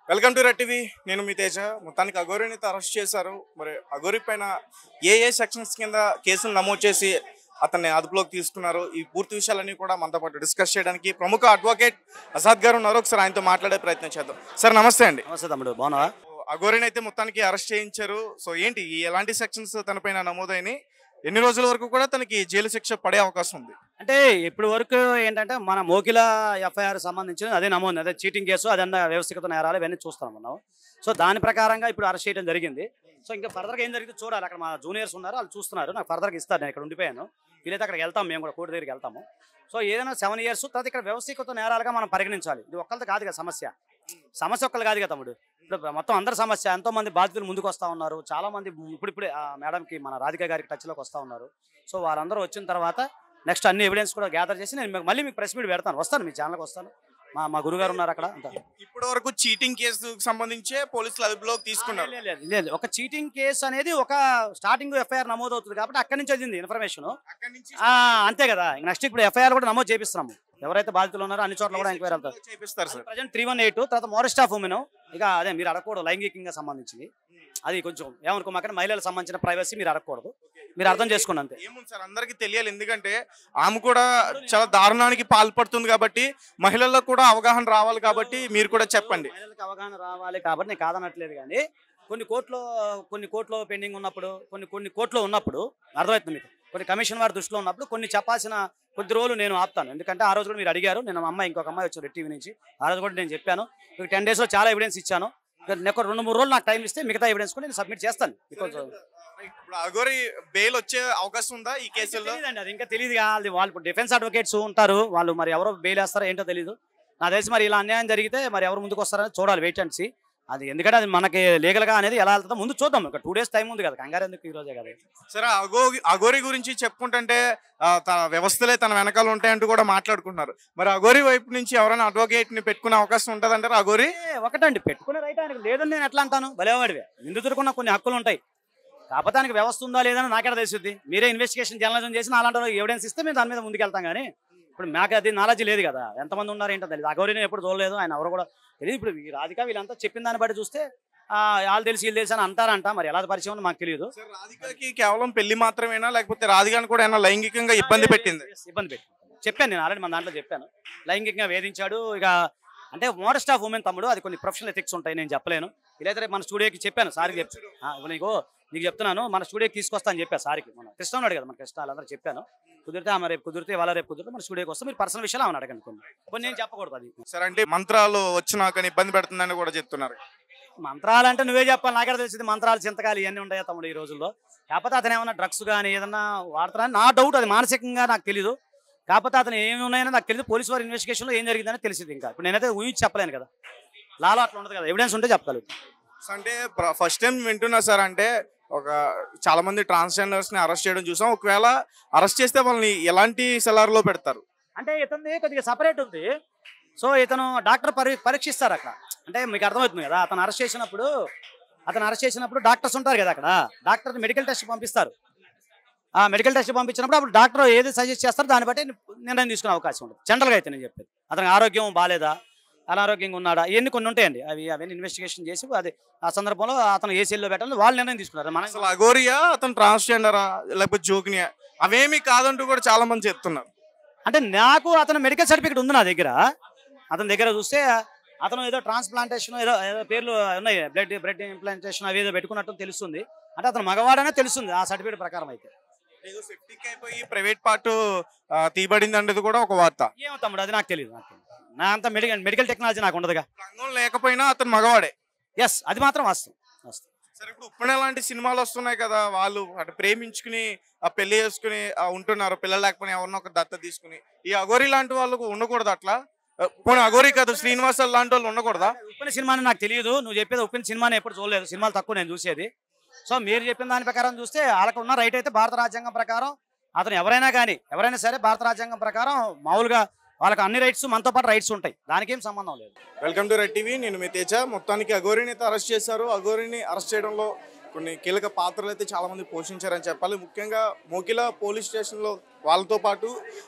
Welcome to red TV. నేను మీ తేజ. మొత్తానికి అఘోరిని arrest చేశారు. మరి అఘోరి పైన ఏ సెక్షన్స్ కింద కేసులు నమోదు చేసి అతన్ని అదుపులోకి తీసుకున్నారు, ఈ పూర్తి విషయాలన్నీ కూడా మనతో పాటు డిస్కస్ చేయడానికి ప్రముఖ అడ్వకేట్ ఆజాద్ గారు ఉన్నారు. ఒకసారి ఆయనతో మాట్లాడే ప్రయత్నం చేద్దాం. సార్ నమస్తే అండి. నమస్తే తమ్ముడు, బాగున్నావా? అఘోరిని అయితే మొత్తానికి అరెస్ట్ చేయించారు. సో ఏంటి ఎలాంటి సెక్షన్స్ తన పైన నమోదైనాయి, ఎన్ని రోజుల వరకు కూడా తనకి జైలు శిక్ష పడే అవకాశం ఉంది? అంటే ఇప్పటి వరకు ఏంటంటే మన మోకిల ఎఫ్ఐఆర్ సంబంధించిన అదే నమోదు, అదే చీటింగ్ కేసు, అదన్నా వ్యవస్థిత నేరాలు ఇవన్నీ చూస్తాం మనం. సో దాని ప్రకారంగా ఇప్పుడు అరెస్ట్ చేయడం జరిగింది. సో ఇంకా ఫర్దర్గా ఏం జరిగింది చూడాలి. అక్కడ మా జూనియర్స్ ఉన్నారు, వాళ్ళు చూస్తున్నారు. నాకు ఫర్దర్గా ఇస్తారు. నేను ఇక్కడ ఉండిపోయాను. వీలైతే అక్కడికి వెళ్తాం, మేము కూడా కోర్టు దగ్గరికి వెళ్తాము. సో ఏదైనా 7 years తర్వాత ఇక్కడ వ్యవస్థీకృత నేరాలుగా మనం పరిగణించాలి. ఇది ఒక్కరిది కాదు కదా సమస్య ఒక్కరు కాదు కదా తమ్ముడు. ఇప్పుడు మొత్తం అందరి సమస్య. ఎంతో మంది బాధితులు ముందుకు వస్తూ ఉన్నారు. చాలా మంది ఇప్పుడిప్పుడే మేడంకి, మన రాధిక గారికి టచ్లోకి వస్తూ ఉన్నారు. సో వాళ్ళందరూ వచ్చిన తర్వాత నెక్స్ట్ అన్ని ఎవిడెన్స్ కూడా గ్యాదర్ చేసి నేను మళ్ళీ మీకు ప్రెస్ మీట్ పెడతాను. వస్తాను, మీ ఛానల్కి వస్తాను. మా గురుగారు ఉన్నారు అక్కడ. ఇప్పటి వరకు చీటింగ్ కేసుకు సంబంధించే పోలీసులు అదుపులోకి తీసుకున్నారు. లేదు, ఒక చీటింగ్ కేసు అనేది ఒక స్టార్టింగ్ ఎఫ్ఐఆర్ నమోదు అవుతుంది కాబట్టి అక్కడి నుంచి వచ్చింది ఇన్ఫర్మేషన్. అంతే కదా. నెక్స్ట్ ఇప్పుడు ఎఫ్ఐఆర్ కూడా నమోదు చేపిస్తున్నాము. ఎవరైతే బాధితులు ఉన్నారో అన్ని చోట్ల కూడా ఎంక్వైరీ చేపిస్తారు సార్. ప్రజెంట్ 318 తర్వాత మోరెస్ట్ ఆఫ్ ఉమెన్. ఇక అదే మీరు అడగకూడదు, లైంగికంగా సంబంధించింది. అది కొంచెం ఏమనుకోమాకండి, మహిళలకు సంబంధించిన ప్రైవసీ మీరు అడగకూడదు. మీరు అర్థం చేసుకోండి అంతే. ఏముంది సార్, అందరికీ తెలియాలి. ఎందుకంటే ఆమె కూడా చాలా దారుణానికి పాల్పడుతుంది కాబట్టి మహిళలకు కూడా అవగాహన రావాలి కాబట్టి మీరు కూడా చెప్పండి. మహిళలకు అవగాహన రావాలి కాబట్టి నేను కాదనట్లేదు. కానీ కొన్ని కోర్టులో పెండింగ్ ఉన్నప్పుడు, కొన్ని కోర్టులో ఉన్నప్పుడు అర్థమవుతుంది మీకు. కొన్ని కమిషన్ వారి దృష్టిలో ఉన్నప్పుడు కొన్ని చెప్పాల్సిన కొద్ది రోజులు నేను ఆపుతాను. ఎందుకంటే ఆ రోజు కూడా మీరు అడిగారు. నేను ఇంకొక అమ్మాయి వచ్చారు రెడ్ టీవీ నుంచి. ఆ రోజు కూడా నేను చెప్పాను. 10 days చాలా ఎవిడెన్స్ ఇచ్చాను. ఒక 2-3 రోజులు నాకు టైం ఇస్తే మిగతా ఎవిడెన్స్ కూడా నేను సబ్మిట్ చేస్తాను. బికాజ్ ఇప్పుడు అఘోరి బెయిల్ వచ్చే అవకాశం ఉందా ఈ కేసులో? అది ఇంకా తెలియదు. వాళ్ళు డిఫెన్స్ అడ్వకేట్స్ ఉంటారు. వాళ్ళు మరి ఎవరో బెయిల్ వేస్తారో ఏంటో తెలియదు. నాకు తెలిసి మరి ఇలా అన్యాయం జరిగితే మరి ఎవరు ముందుకు వస్తారని చూడాలి, వెయిట్ అండ్ సీ. అది ఎందుకంటే అది మనకి లీగల్గా అనేది ఎలా వెళ్తుందో ముందు చూద్దాం. ఒక 2 days టైం ఉంది కదా, కంగారు ఎందుకు, ఈ రోజే కదా. సరే, అఘోరి గురించి చెప్పుకుంటుంటే తన వ్యవస్థలే తన వెనకాల ఉంటాయంటూ కూడా మాట్లాడుకుంటున్నారు. మరి అఘోరి వైపు నుంచి ఎవరైనా అడ్వకేట్ ని పెట్టుకునే అవకాశం ఉంటుంది అంటారు? అఘోరి ఒకటండి పెట్టుకునే రైట్ ఆయనకు లేదని నేను ఎట్లా అంటాను? భలేవాడివే. నిందితుడుకున్న కొన్ని హక్కులు ఉంటాయి. కాకపోతే ఆయనకి వ్యవస్థ ఉందా లేదని నాకెడ తెలిసింది. మీరే ఇన్వెస్టిగేషన్ జర్నలిజం చేసి అలాంటి ఎవిడెన్స్ ఇస్తే మేము దాని మీద ముందుకెళ్తాం. కానీ ఇప్పుడు మాకు అది నాలెడ్జ్ లేదు కదా, ఎంతమంది ఉన్నారు ఏంటో తెలియదు. అఘోరిని ఎప్పుడు చూడలేదు, ఆయన ఎవరు కూడా తెలియదు. ఇప్పుడు ఈ రాధిక వీళ్ళంతా చెప్పిన దాన్ని బట్టి చూస్తే వాళ్ళు తెలిసి వీళ్ళు తెలిసి అని అంటారంట. మరి ఎలా పరిచయం మాకు తెలియదు. రాధికకి కేవలం పెళ్లి మాత్రమేనా, లేకపోతే రాధికను కూడా ఏమైనా లైంగికంగా ఇబ్బంది పెట్టింది? చెప్పాను నేను ఆల్రెడీ, మన దాంట్లో చెప్పాను. లైంగికంగా వేధించాడు. ఇక అంటే మోడెస్ట్ ఆఫ్ ఉమెన్ తమ్ముడు, అది కొన్ని ప్రొఫెషనల్ ఎథిక్స్ ఉంటాయి, నేను చెప్పలేను. ఇలాగే మన స్టూడియోకి చెప్పాను, సార్కి చెప్పాను. నీకు చెప్తున్నాను, మన స్టూడియోకి తీసుకొస్తా అని చెప్పాను సార్కి. మన కృష్ణ ఉన్నాడు కదా, మన కృష్ణ వాళ్ళందరూ చెప్పాను. కుదిరితే ఆమె రేపు కుదిరితే వాళ్ళ రేపు కుదిరితే మన స్టూడియోకి వస్తే మీరు పర్సనల్ విషయాలు ఆమెను అడగండి. కొన్ని నేను చెప్పకూడదు. అది సరే, అంటే మంత్రాలు వచ్చినా కానీ ఇబ్బంది పెడుతుందని కూడా చెప్తున్నారు. మంత్రాలు అంటే నువ్వే చెప్పాలి, నాకే తెలిసింది. మంత్రాలు చింతకాలు ఇవన్నీ ఉంటాయా తమ్ముడు ఈ రోజుల్లో? కాకపోతే అతను ఏమన్నా డ్రగ్స్ కానీ ఏదన్నా వాడతారని నా డౌట్. అది మానసికంగా నాకు తెలియదు. కాకపోతే అతను ఏమి ఉన్నాయని నాకు తెలియదు. పోలీసు వారి ఇన్వెస్టిగేషన్లో ఏం జరిగిందని తెలిసింది. ఇంకా ఇప్పుడు నేనైతే ఊహించి చెప్పలేను కదా, లాలో అట్లా ఉండదు కదా, ఎవిడెన్స్ ఉంటే చెప్పగలరు. అంటే ఫస్ట్ టైం వింటున్నా సార్. అంటే చాలా మంది ట్రాన్స్జెండర్స్ ని అరెస్ట్ చేయడం చూసాం. ఒకవేళ అరెస్ట్ చేస్తే వాళ్ళని ఎలాంటి సెలార్లో పెడతారు? అంటే ఇతను కొద్దిగా సపరేట్ ఉంది. సో ఇతను డాక్టర్ పరీక్షిస్తారు అక్కడ. అంటే మీకు అర్థమవుతుంది కదా, అతను అరెస్ట్ చేసినప్పుడు డాక్టర్స్ ఉంటారు కదా అక్కడ. డాక్టర్ మెడికల్ టెస్ట్ పంపిస్తారు. ఆ మెడికల్ టెస్ట్ పంపించినప్పుడు అప్పుడు డాక్టర్ ఏది సజెస్ట్ చేస్తారో దాన్ని బట్టి నిర్ణయం తీసుకునే అవకాశం ఉంటుంది. జనరల్గా అయితే నేను చెప్పేది, అతనికి ఆరోగ్యం బాగాలేదా, అనారోగ్యంగా ఉన్నాడా, ఇవన్నీ కొన్ని ఉంటాయండి. అవన్నీ ఇన్వెస్టిగేషన్ చేసి అది ఆ సందర్భంలో అతను ఏ సెల్లో పెట్టాలని వాళ్ళు నిర్ణయం తీసుకున్నారు. మన అసలు అఘోరియా, అతను ట్రాన్స్జెండరా, లేకపోతే జోగినియా, అవేమీ కాదంటూ కూడా చాలా మంది చెప్తున్నారు. అంటే నాకు అతను మెడికల్ సర్టిఫికేట్ ఉంది నా దగ్గర. అతని దగ్గర చూస్తే అతను ఏదో ట్రాన్స్ప్లాంటేషన్ ఏదో పేర్లు ఉన్నాయి, బ్లడ్ ఇంప్లాంటేషన్ అవి ఏదో పెట్టుకున్నట్టు తెలుస్తుంది. అంటే అతను మగవాడనే తెలుస్తుంది ఆ సర్టిఫికేట్ ప్రకారం. అయితే ఏదో సెప్టిక్ అయిపోయి ప్రైవేట్ పార్ట్ తీయబడింది అనేది కూడా ఒక వార్త. ఏమో తమ్ముడు, అది నాకు తెలియదు. నా అంత మెడికల్ టెక్నాలజీ నాకు ఉండదుగా. రంగం లేకపోయినా అతను మగవాడే. ఎస్, అది మాత్రం వాస్తవం. సరే, ఇప్పుడు ఉప్పెన లాంటి సినిమాలు వస్తున్నాయి కదా, వాళ్ళు అటు ప్రేమించుకుని పెళ్లి చేసుకుని ఉంటున్నారు, పిల్లలు లేకపోయినా ఎవరినో ఒక దత్త తీసుకుని. ఈ అఘోరి లాంటి వాళ్ళకు ఉండకూడదు అట్లా? పోనీ అఘోరి కాదు, శ్రీనివాస లాంటి వాళ్ళు ఉండకూడదా? ఉప్పెన సినిమాని నాకు తెలియదు. నువ్వు చెప్పేది ఉప్పెన సినిమాని ఎప్పుడు చూడలేదు, సినిమాలు తక్కువ నేను చూసేది. సో మీరు చెప్పిన దాని ప్రకారం చూస్తే వాళ్ళకు ఉన్న రైట్ అయితే భారత రాజ్యాంగం ప్రకారం అతను ఎవరైనా సరే భారత రాజ్యాంగం ప్రకారం మామూలుగా వాళ్ళకి అన్ని రైట్స్ మనతో పాటు రైట్స్ ఉంటాయి. దానికేం సంబంధం లేదు. Welcome to red TV. నేను మీ తేజ. మొత్తానికి అఘోరిని అయితే అరెస్ట్ చేశారు. అఘోరిని అరెస్ట్ చేయడంలో కొన్ని కీలక పాత్రలు అయితే చాలా మంది పోషించారని చెప్పాలి. ముఖ్యంగా మోకిల పోలీస్ స్టేషన్లో వాళ్ళతో పాటు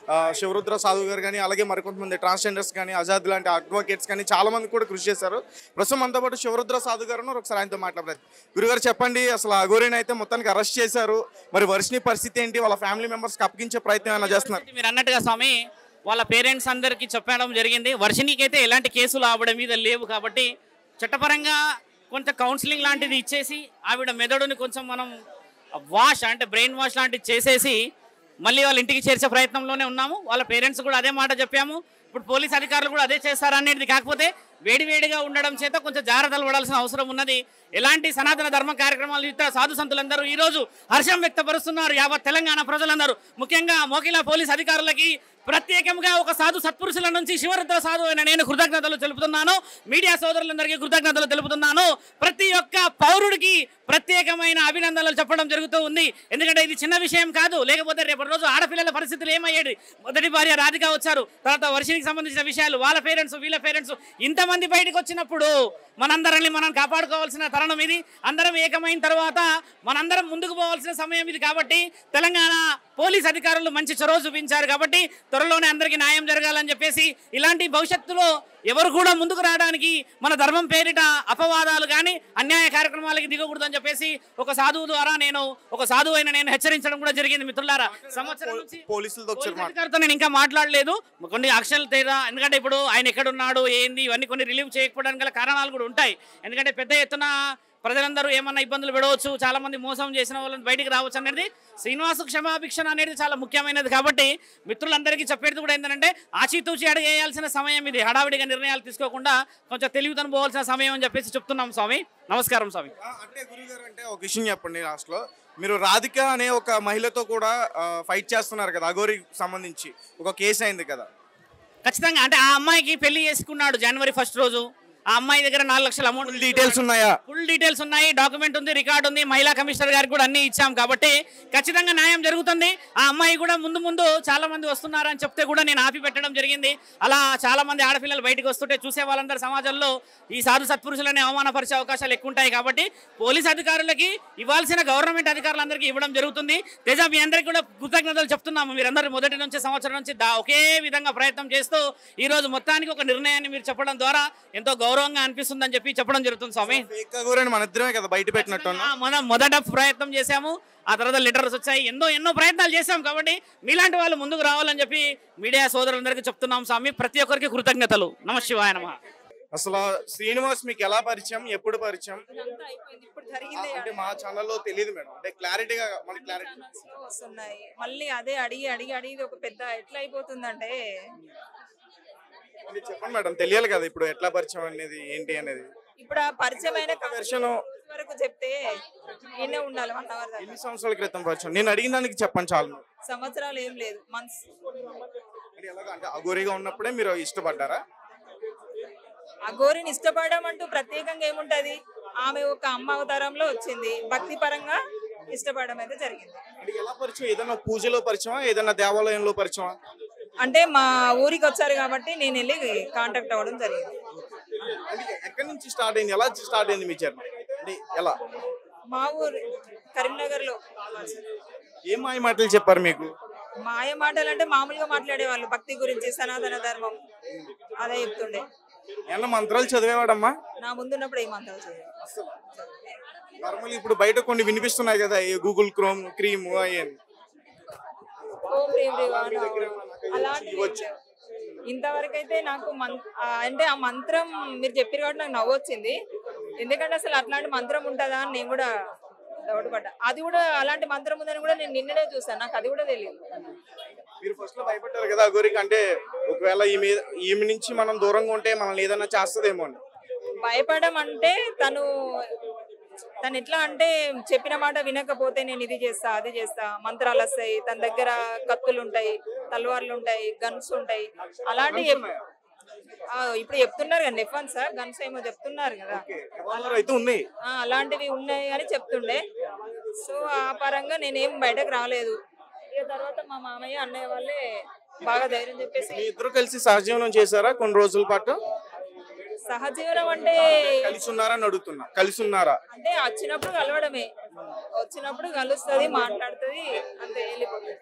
శివరుద్ర సాధు గారు కానీ, అలాగే మరికొంతమంది ట్రాన్స్జెండర్స్ కానీ, ఆజాద్ లాంటి అడ్వకేట్స్ కానీ చాలా మంది కూడా కృషి చేశారు. ప్రస్తుతం మనతో పాటు శివరుద్ర సాధు గారు ఉన్నారు. ఒకసారి ఆయనతో మాట్లాడలేదు. గురుగారు చెప్పండి, అసలు అఘోరిని అయితే మొత్తానికి అరెస్ట్ చేశారు. మరి వర్షిని పరిస్థితి ఏంటి? వాళ్ళ ఫ్యామిలీ మెంబర్స్కి అప్పగించే ప్రయత్నం ఏమైనా చేస్తున్నారు? మీరు అన్నట్టుగా స్వామి వాళ్ళ పేరెంట్స్ అందరికీ చెప్పడం జరిగింది. వర్షినికి అయితే ఎలాంటి కేసులు ఆవిడ మీద లేవు కాబట్టి చట్టపరంగా కొంచెం కౌన్సిలింగ్ లాంటిది ఇచ్చేసి ఆవిడ మెదడుని కొంచెం మనం వాష్ అంటే బ్రెయిన్ వాష్ లాంటిది చేసేసి మళ్ళీ వాళ్ళ ఇంటికి చేర్చే ప్రయత్నంలోనే ఉన్నాము. వాళ్ళ పేరెంట్స్ కూడా అదే మాట చెప్పాము. ఇప్పుడు పోలీస్ అధికారులు కూడా అదే చేస్తారనేది. కాకపోతే వేడివేడిగా ఉండడం చేత కొంచెం జాగ్రత్తలు పడాల్సిన అవసరం ఉన్నది. ఎలాంటి సనాతన ధర్మ కార్యక్రమాలు ఇతర సాధు సంతులందరూ ఈరోజు హర్షం వ్యక్తపరుస్తున్నారు. యావత్ తెలంగాణ ప్రజలందరూ, ముఖ్యంగా మోకిలా పోలీస్ అధికారులకి ప్రత్యేకంగా ఒక సాధు సత్పురుషుల నుంచి శివరుద్ర సాధు అయిన నేను కృతజ్ఞతలు తెలుపుతున్నాను. మీడియా సోదరులందరికీ కృతజ్ఞతలు తెలుపుతున్నాను. ప్రతి ఒక్క పౌరుడికి ప్రత్యేకమైన అభినందనలు చెప్పడం జరుగుతూ ఉంది. ఎందుకంటే ఇది చిన్న విషయం కాదు. లేకపోతే రేపటి రోజు ఆడపిల్లల పరిస్థితులు ఏమయ్యేది? మొదటి భార్య రాధిక వచ్చారు, తర్వాత వర్షినికి సంబంధించిన విషయాలు, వాళ్ళ పేరెంట్స్ వీళ్ళ పేరెంట్స్ ఇంతమంది బయటకు వచ్చినప్పుడు మనందరిని మనం కాపాడుకోవాల్సిన తరుణం ఇది. అందరం ఏకమైన తర్వాత మనందరం ముందుకు పోవాల్సిన సమయం ఇది. కాబట్టి తెలంగాణ పోలీస్ అధికారులు మంచి చొరవ చూపించారు. కాబట్టి త్వరలోనే అందరికీ న్యాయం జరగాలని చెప్పేసి, ఇలాంటి భవిష్యత్తులో ఎవరు కూడా ముందుకు రావడానికి మన ధర్మం పేరిట అపవాదాలు కానీ అన్యాయ కార్యక్రమాలకి దిగకూడదని చెప్పేసి ఒక సాధువు ద్వారా ఒక సాధువు అయిన నేను హెచ్చరించడం కూడా జరిగింది. మిత్రులారా, సంవత్సరం నుంచి పోలీసులతో అధికారితో నేను ఇంకా మాట్లాడలేదు. కొన్ని అక్షరాలు తేడా, ఎందుకంటే ఇప్పుడు ఆయన ఎక్కడున్నాడు ఏంది ఇవన్నీ కొన్ని రిలీవ్ చేయకపోవడానికి గల కారణాలు కూడా ఉంటాయి. ఎందుకంటే పెద్ద ఎత్తున ప్రజలందరూ ఏమన్నా ఇబ్బందులు పెడవచ్చు, చాలా మంది మోసం చేసిన వాళ్ళని బయటికి రావచ్చు అనేది. శ్రీనివాసు క్షమాభిక్షణ అనేది చాలా ముఖ్యమైనది. కాబట్టి మిత్రులందరికీ చెప్పేది కూడా ఏంటంటే ఆచితూచి అడిగేయాల్సిన సమయం ఇది. హడావిడిగా నిర్ణయాలు తీసుకోకుండా కొంచెం తెలివితోని పోవాల్సిన సమయం అని చెప్పేసి చెప్తున్నాం స్వామి. నమస్కారం స్వామి. అంటే గురుగారు, అంటే ఒక విషయం చెప్పండి. లాస్ట్లో మీరు రాధిక అనే ఒక మహిళతో కూడా ఫైట్ చేస్తున్నారు కదా, అఘోరికి సంబంధించి ఒక కేసు అయింది కదా. ఖచ్చితంగా అంటే ఆ అమ్మాయికి పెళ్లి చేసుకున్నాడు జనవరి 1 రోజు. ఆ అమ్మాయి దగ్గర 4 లక్షల అమౌంట్ డీటెయిల్స్ ఉన్నాయా? ఫుల్ డీటెయిల్స్ ఉన్నాయి, డాక్యుమెంట్ ఉంది, రికార్డ్ ఉంది. మహిళా కమిషనర్ గారికి కూడా అన్ని ఇచ్చాం. కాబట్టి ఖచ్చితంగా న్యాయం జరుగుతుంది. ఆ అమ్మాయి కూడా ముందు చాలా మంది వస్తున్నారని చెప్తే కూడా నేను ఆపి పెట్టడం జరిగింది. అలా చాలా మంది ఆడపిల్లలు బయటకు వస్తుంటే చూసే వాళ్ళందరూ సమాజంలో ఈ సాధు సత్పురుషులని అవమానపరిచే అవకాశాలు ఎక్కువ ఉంటాయి. కాబట్టి పోలీస్ అధికారులకి ఇవ్వాల్సిన గవర్నమెంట్ అధికారులందరికీ ఇవ్వడం జరుగుతుంది. తేజ, మీ అందరికీ కూడా కృతజ్ఞతలు చెప్తున్నాము. మీరందరూ మొదటి నుంచి సంవత్సరం నుంచి ఒకే విధంగా ప్రయత్నం చేస్తూ ఈ రోజు మొత్తానికి ఒక నిర్ణయాన్ని మీరు చెప్పడం ద్వారా ఎంతో గౌరవంగా అనిపిస్తుందని చెప్పి చెప్పడం జరుగుతుంది స్వామి. మన ఇద్దరమే కదా బయట పెట్టినట్టు మనం మొదట ప్రయత్నం చేశాము, ఆ తర్వాత లెటర్స్ వచ్చాయి, ఎన్నో ప్రయత్నాలు చేశాం. కాబట్టి మీలాంటి వాళ్ళు ముందుకు రావాలని చెప్పి మీడియా సోదరులందరికీ చెప్తున్నాం స్వామి. ప్రతి ఒక్కరికి కృతజ్ఞతలు. నమ శివాయ నమః. అసలు శ్రీనివాస్ మీకు ఎలా పరిచయం, ఎప్పుడు పరిచయం? అంటే మా ఛానల్లో తెలియదు మేడం, అంటే క్లారిటీగా మనకి క్లారిటీ వస్తున్నాయి. మళ్ళీ అదే అడిగి ఒక పెద్ద ఎట్లా అయిపోతుందంటే, చెప్పండి మేడం, తెలియాలి కదా ఇప్పుడు ఎట్లా పరిచయం అనేది ఏంటి అనేది. ఇప్పుడు ఆ పరిచయమైన వెర్షన్ వరకు చెప్తే ఈయనే ఉండాలి 1 అవర్ దాకా. ఎన్ని సంవత్సరాల క్రితం పరిచయం? నేను అడిగిన దానికి చెప్పండి చాలు. సంవత్సరాలు ఏం లేదు, మంత్స్. అంటే ఎలాగ, అంటే అఘోరిగా ఉన్నప్పుడే మీరు ఇష్టపడ్డారా? అఘోరిని ఇష్టపడడం అంటూ ప్రత్యేకంగా ఏముంటది, ఆమె ఒక అమ్మ అవతారంలో వచ్చింది. భక్తి పరంగా ఇష్టపడడం అయితే జరిగింది. అంటే ఎలా పరిచయం? ఏదైనా పూజలో పరిచయమా, ఏదైనా దేవాలయంలో పరిచయమా? అంటే మా ఊరికి వచ్చారు కాబట్టి నేను వెళ్ళి కాంటాక్ట్ అవ్వడం జరిగింది. ఎక్కడి నుంచి స్టార్ట్ అయింది, ఎలా స్టార్ట్ అయింది మీ జర్నీ? అంటే ఎలా? మా ఊరు కరీంనగర్ లో. ఏం మాయ మాటలు చెప్పారు మీకు? మాయ మాటలు అంటే మామూలుగా మాట్లాడేవాళ్ళు, భక్తి గురించి, సనాతన ధర్మం అదే చెప్తుండే. ఏమన్నా మంత్రాలు చదివేవాడమ్మా? నా ముందున్నప్పుడు ఏం మంత్రాలు చదివే. నార్మల్ ఇప్పుడు బయట కొన్ని వినిపిస్తున్నాయి కదా, గూగుల్ క్రోమ్ క్రీమ్ అయ్యాను. ఇంతవరకు అయితే నాకు అంటే ఆ మంత్రం మీరు చెప్పారు కాబట్టి నాకు నవ్వు వచ్చింది. ఎందుకంటే అసలు అట్లాంటి మంత్రం ఉంటుందా అని నేను కూడా డౌట్ పడ్డా. అది కూడా అలాంటి మంత్రం ఉందని కూడా నేను నిన్ననే చూసాను, నాకు అది కూడా తెలియదు. మీరు ఫస్ట్ లో భయపడ్డారు కదా అఘోరికి, అంటే ఒకవేళ ఈమె నుంచి మనం దూరంగా ఉంటే మనల్ని ఏదైనా చేస్తుందేమో అని. భయపడడం అంటే తను ఎట్లా అంటే చెప్పిన మాట వినకపోతే నేను ఇది చేస్తా అది చేస్తా, మంత్రాలు వస్తాయి, తన దగ్గర కత్తులు ఉంటాయి, తల్వార్లు ఉంటాయి, గన్స్ ఉంటాయి, అలాంటి ఇప్పుడు చెప్తున్నారు కదా నెఫన్స్ గన్స్ ఏమో చెప్తున్నారు కదా, అలాంటివి ఉన్నాయి అని చెప్తుండే. సో ఆ పరంగా నేనేం బయటకు రాలేదు. ఇక తర్వాత మా మామయ్య అన్నయ్య వాళ్ళే బాగా ధైర్యం చెప్పేసి ఇద్దరు కలిసి సహజీవనం చేశారా కొన్ని రోజుల పాటు? సహజీవనం అంటే కలిసి ఉన్నారని అడుగుతున్నా, కలిసి ఉన్నారా? అంటే వచ్చినప్పుడు కలవడమే, వచ్చినప్పుడు కలుస్తుంది, మాట్లాడుతుంది, అంతే వెళ్ళిపోతుంది.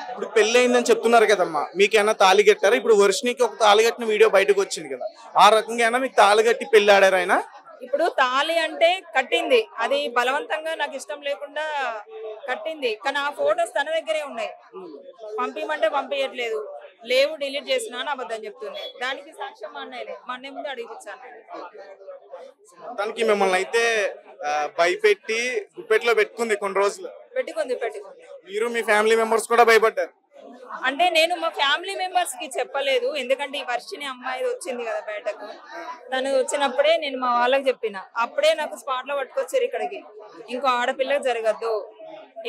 ఇప్పుడు పెళ్లి అయిందని చెప్తున్నారు కదమ్మా, మీకేమైనా తాళి కట్టారా? ఇప్పుడు వర్షినికి ఒక తాళి కట్టిన వీడియో బయటకు వచ్చింది కదా, ఆ రకంగా అయినా మీకు తాళి కట్టి పెళ్లి ఆడారు ఆయన? ఇప్పుడు తాళి అంటే కట్టింది, అది బలవంతంగా నాకు ఇష్టం లేకుండా కట్టింది, కానీ ఆ ఫోటోస్ తన దగ్గరే ఉన్నాయి. పంపించమంటే పంపించట్లేదు, లేవు డిలీట్ చేసినా అని అబద్ధం చెప్తుంది. దానికి సాక్ష్యం మా అన్నయ్య ముందు అడిగిపించాను. దానికి మిమ్మల్ని అయితే భయపెట్టి గుప్పెట్లో పెట్టుకుంది కొన్ని రోజులు. పెట్టుకుంది. మీరు మీ ఫ్యామిలీ మెంబర్స్ కూడా భయపడ్డారు. అంటే నేను మా ఫ్యామిలీ మెంబర్స్ కి చెప్పలేదు, ఎందుకంటే ఈ వర్షిని అమ్మాయి వచ్చింది కదా బయటకు, తను వచ్చినప్పుడే నేను మా వాళ్ళకి చెప్పిన, అప్పుడే నాకు స్పాట్ లో పట్టుకొచ్చారు ఇక్కడికి. ఇంకో ఆడపిల్లకి జరగద్దు,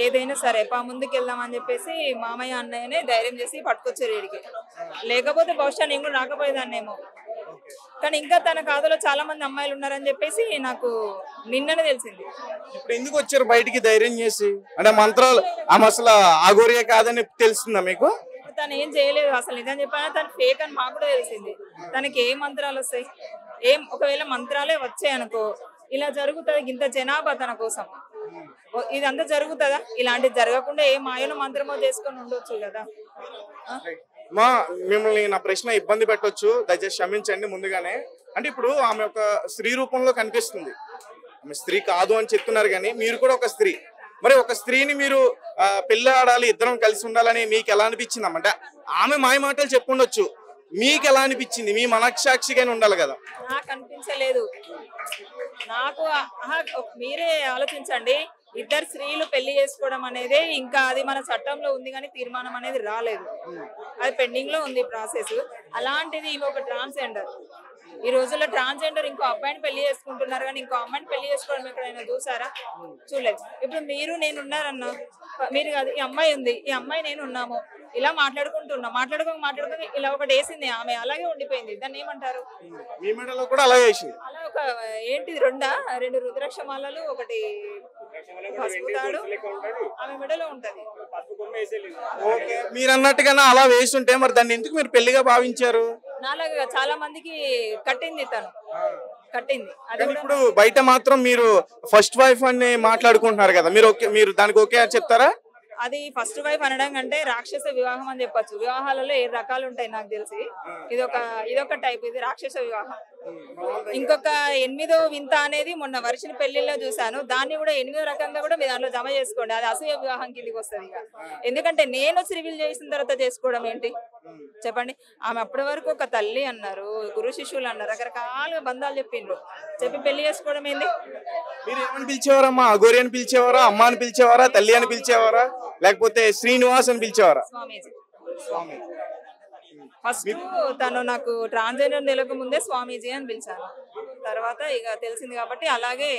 ఏదైనా సరే ముందుకు వెళ్దామని చెప్పేసి మామయ్య అన్నయ్యనే ధైర్యం చేసి పట్టుకొచ్చారు ఇక్కడికి. లేకపోతే బహుశా నేను కూడా రాకపోయేదాన్నేమో. కానీ ఇంకా తన కాదులో చాలా మంది అమ్మాయిలు ఉన్నారని చెప్పేసి నాకు నిన్ననే తెలిసింది. ఇప్పుడు ఎందుకు వచ్చారు బయటికి ధైర్యం చేసి? అంటే మంత్రాలు ఆమె అసలు ఆగోరియే కాదని తెలుస్తుందా మీకు? తను ఏం చేయలేదు అసలు, నిజం చెప్పాను, తను ఫేక్ అని మాకు కూడా తెలిసింది. తనకి ఏ మంత్రాలు వస్తాయి? ఒకవేళ మంత్రాలే వచ్చాయి అనుకో, ఇలా జరుగుతుంది. ఇంత జనాభా తన కోసం ఇదంతా జరుగుతుందా? ఇలాంటిది జరగకుండా ఏ మాయను మంత్రమో చేసుకొని ఉండొచ్చు కదా. మా మిమ్మల్ని నా ప్రశ్న ఇబ్బంది పెట్టొచ్చు, దయచేసి క్షమించండి ముందుగానే. అంటే ఇప్పుడు ఆమె ఒక స్త్రీ రూపంలో కనిపిస్తుంది, ఆమె స్త్రీ కాదు అని చెప్తున్నారు, కానీ మీరు కూడా ఒక స్త్రీ. మరి ఒక స్త్రీని మీరు పెళ్లి ఆడాలి, ఇద్దరం కలిసి ఉండాలని మీకు ఎలా అనిపించింది? అంటే ఆమె మాయ మాటలు చెప్పుండొచ్చు, మీకు ఎలా అనిపించింది? మీ మనస్సాక్షిగానే ఉండాలి కదా. నాకు అనిపించలేదు. నాకు మీరే ఆలోచించండి, ఇద్దరు స్త్రీలు పెళ్లి చేసుకోవడం అనేది ఇంకా అది మన చట్టంలో ఉంది, కానీ తీర్మానం అనేది రాలేదు, అది పెండింగ్ లో ఉంది ప్రాసెస్. అలాంటిది ఒక ట్రాన్స్జెండర్, ఈ రోజుల్లో ట్రాన్స్జెండర్ ఇంకో అబ్బాయిని పెళ్లి చేసుకుంటున్నారు, కానీ ఇంకో అమ్మాయిని పెళ్లి చేసుకోవడం ఎక్కడైనా చూసారా? చూడలేదు. ఇప్పుడు మీరు నేను ఉన్నారన్నా, మీరు కాదు, ఈ అమ్మాయి ఉంది, ఈ అమ్మాయి నేను ఉన్నాము, ఇలా మాట్లాడుకోక ఇలా ఒకటి వేసింది ఆమె, అలాగే ఉండిపోయింది. దాన్ని ఏమంటారు? మీ మెడలో కూడా అలాగే వేసింది. అలా ఒక ఏంటిది రెండు రుద్రాక్ష మాలలు, ఒకటి పసుపు తాడు ఆమె మెడలో ఉంటది. మీరు అన్నట్టుగా అలా వేస్తుంటే మరి దాన్ని ఎందుకు మీరు పెళ్లిగా భావించారు? నాలాగా చాలా మందికి కట్టింది, తను కట్టింది. అది కూడా ఇప్పుడు బయట మాత్రం మీరు ఫస్ట్ వైఫ్ అని మాట్లాడుకుంటున్నారు కదా, మీరు దానికి ఓకే చెప్తారా? అది ఫస్ట్ వైఫ్ అనడం కంటే రాక్షస వివాహం అని చెప్పొచ్చు. వివాహాలలో 7 రకాలు ఉంటాయి నాకు తెలిసి, ఇదొక టైప్, ఇది రాక్షస వివాహం. ఇంకొక 8వ వింత అనేది మొన్న వర్షిని పెళ్లిలో చూసాను, దాన్ని కూడా 8వ రకంగా కూడా మీరు దాంట్లో జమ చేసుకోండి, అది అసూయ వివాహం కిందికి వస్తుంది. ఇక ఎందుకంటే నేను వచ్చి రివీల్ చేసిన తర్వాత చేసుకోవడం ఏంటి చెప్పండి? ఆమె అప్పటి వరకు ఒక తల్లి అన్నారు, గురు శిష్యులు అన్నారు, రకరకాల బంధాలు చెప్పి పెళ్లి చేసుకోవడం ఏంది? మీరు ఏమని పిలిచేవారమ్మా? అఘోరి అని పిలిచేవారా? అమ్మ అని పిలిచేవారా? తల్లి అని పిలిచేవారా? లేకపోతే శ్రీనివాస్ అని పిలిచేవారా? స్వామీజీ. ఫస్ట్ తను నాకు ట్రాన్స్జెండర్ నెలకు ముందే స్వామీజీ అని పిలిచాను, తర్వాత ఇక తెలిసింది కాబట్టి అలాగే